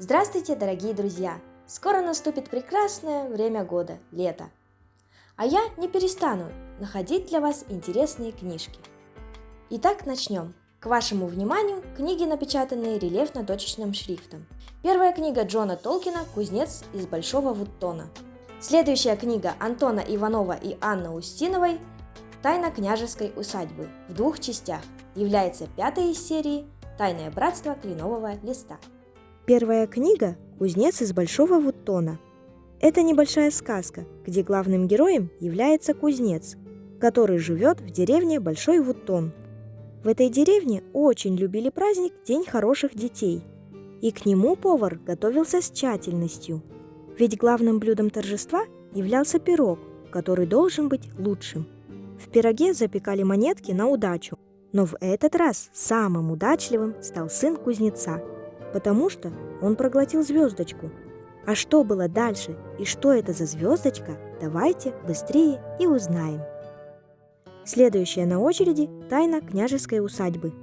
Здравствуйте, дорогие друзья! Скоро наступит прекрасное время года, лето. А я не перестану находить для вас интересные книжки. Итак, начнем. К вашему вниманию книги, напечатанные рельефно-точечным шрифтом. Первая книга Джона Толкина «Кузнец из Большого Вуттона». Следующая книга Антона Иванова и Анны Устиновой «Тайна княжеской усадьбы» в 2 частях, является 5-й из серии «Тайное братство кленового листа». Первая книга «Кузнец из Большого Вуттона». Это небольшая сказка, где главным героем является кузнец, который живет в деревне Большой Вуттон. В этой деревне очень любили праздник День хороших детей, и к нему повар готовился с тщательностью, ведь главным блюдом торжества являлся пирог, который должен быть лучшим. В пироге запекали монетки на удачу, но в этот раз самым удачливым стал сын кузнеца, потому что он проглотил звездочку. А что было дальше и что это за звездочка, давайте быстрее и узнаем. Следующая на очереди – «Тайна княжеской усадьбы».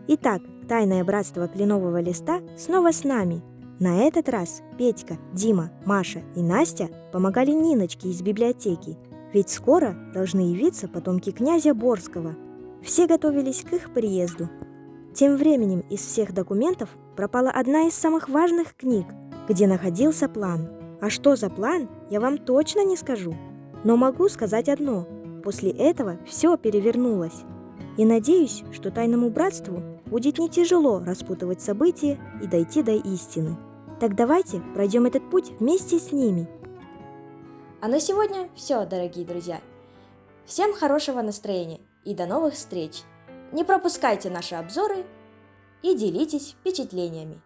Итак, «Тайное братство кленового листа» снова с нами. На этот раз Петька, Дима, Маша и Настя помогали Ниночке из библиотеки, ведь скоро должны явиться потомки князя Борского. Все готовились к их приезду. Тем временем из всех документов пропала одна из самых важных книг, где находился план. А что за план, я вам точно не скажу. Но могу сказать одно: после этого все перевернулось. И надеюсь, что тайному братству будет не тяжело распутывать события и дойти до истины. Так давайте пройдем этот путь вместе с ними. А на сегодня все, дорогие друзья. Всем хорошего настроения и до новых встреч! Не пропускайте наши обзоры и делитесь впечатлениями.